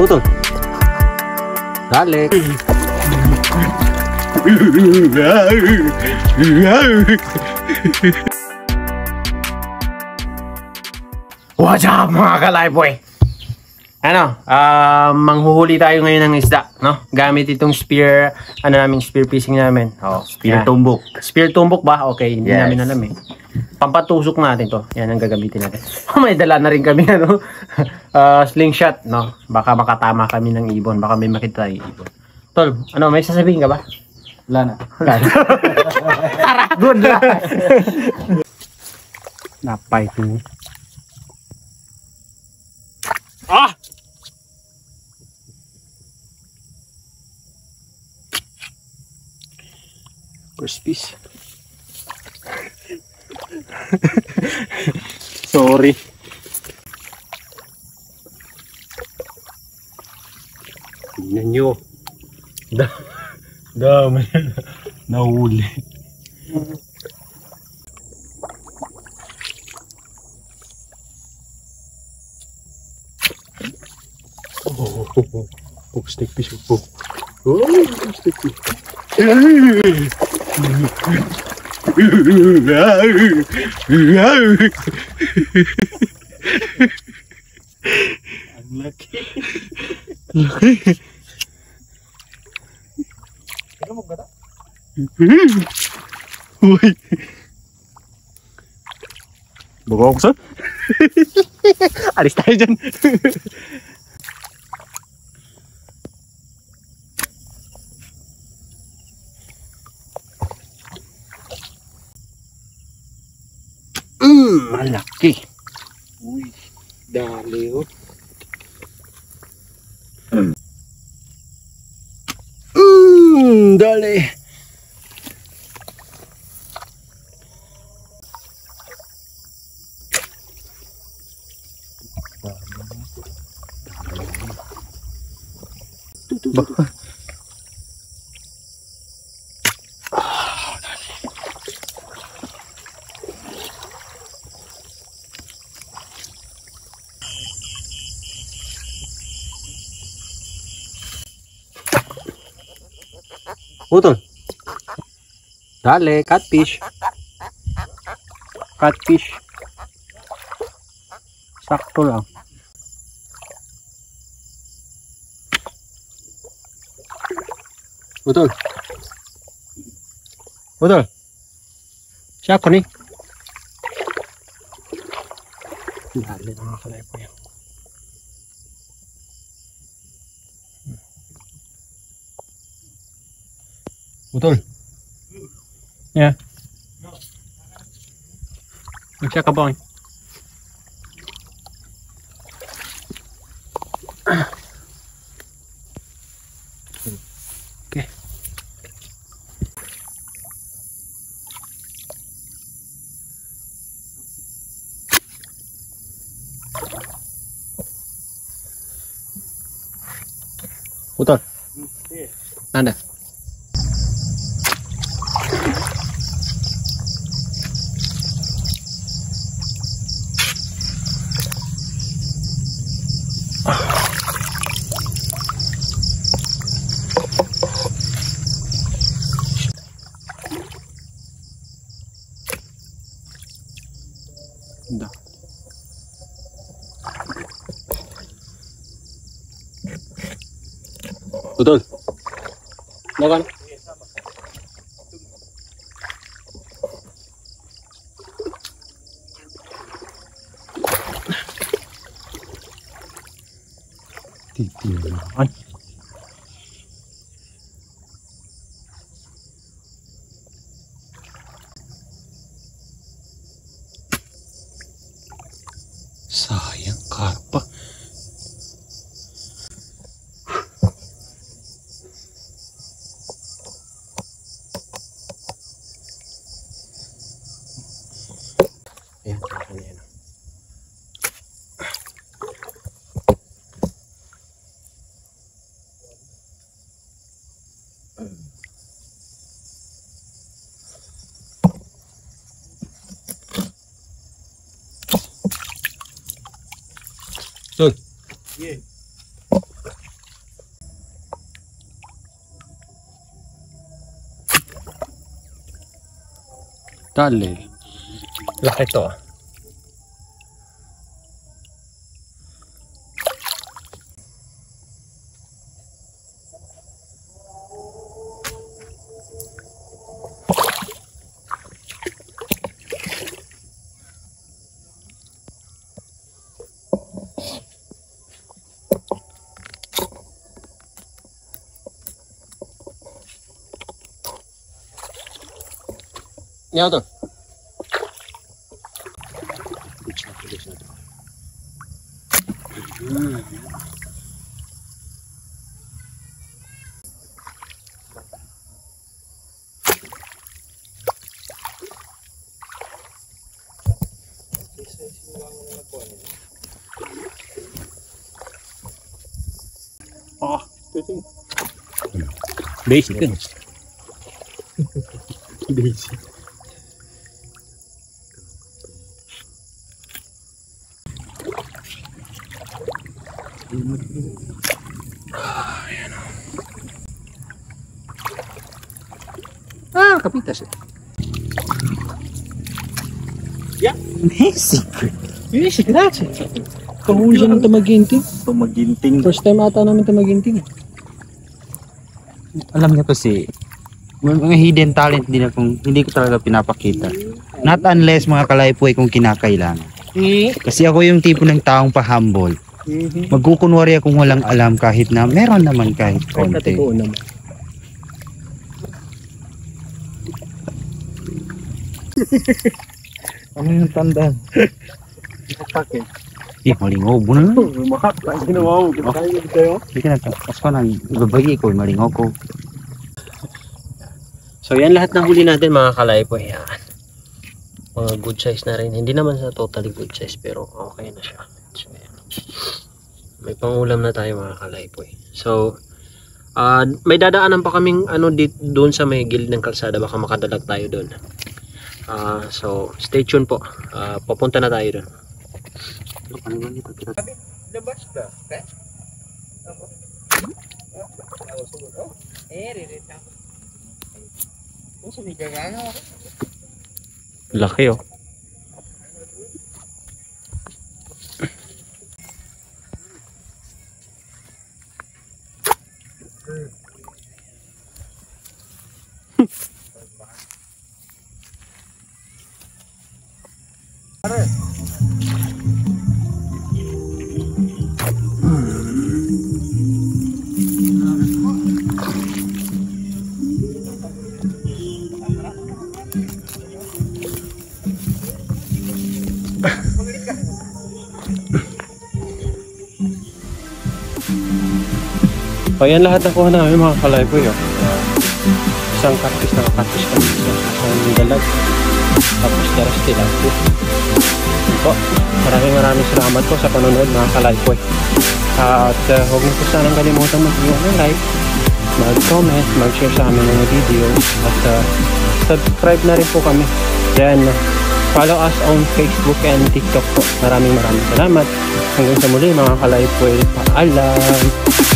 Putol. Dale. What's up mga ka-Lifebuoy? Manghuhuli tayo ngayon ng isda, no? Gamit itong spear, spear fishing namin. Oh, spear tumbok. Spear tumbok ba? Okay, hindi namin alam eh. Pampatusok natin to. Yan ang gagamitin natin. May dala na rin kami, slingshot, no? Baka makatama kami ng ibon. Baka may makita tayo ibon. Tol, may sasabihin ka ba? Wala na. Wala na. Tara, good na. Napay to. Ah! First piece. Sorry. Tingnan nyo. Dami nahuli. Stick fish po. Stick fish. Ang laki. Ano mo gata? Uy. Bago ako sa? Alis tayo dyan. Malaki. Uy, dali oh. Dali. Putol. Dale, catfish. Catfish. Sakto lang. Putol. Putol. Siya ko ni. Dale, mga ka-Lifebuoy. Putol. Ya. Siya ka ba? Okay. Putol. Nanda. Betul. Makan. Titingan. Sayang karpa. Ayan. Tuh. Yeah. Dali. Laki to. Yaw to. Oh, ito. Basic din. Basic. Kapitas eh. Yeah. Basic. Basic lahat eh. Kahuli naman ito maginting. Ito maginting. First time ata namin ito maginting. Alam niyo kasi, may mga hidden talent din akong hindi ko talaga pinapakita. Not unless mga kalaypoy kung kinakailangan. Kasi ako yung tipo ng taong pa-humble. Magkukunwari akong walang alam kahit na meron naman kahit konti. naman. Ano yung tandaan? Bakit? Malingaw mo na. Mahap ka. Ginawa mo. Kinakain tayo. Hindi ka na to. Pas ko nang ibabagi ko, malingaw ko. So yan lahat ng huli natin mga kalaypoy. Yan. Mga good size na rin. Hindi naman sa totally good size pero okay na siya. So, yan. May pangulam na tayo mga kalaypoy. So may dadaanan pa kaming doon sa may gilid ng kalsada. Baka makadalag tayo doon. So stay tuned po. Papunta na tayo doon. Labas ka. Laki oh. So yan lahat na kuha namin mga kalaypoy oh. Isang catfish na catfish kami. Isang dalag. Tapos daras tilapia. Po, maraming salamat po sa panonood mga kalaypoy. At huwag niyo po sanang kalimutan mag-like, mag-comment, mag-share sa aming mga video. At subscribe na rin po kami. Then follow us on Facebook and TikTok po. Maraming salamat. Hanggang sa muli mga kalaypoy. Paalam!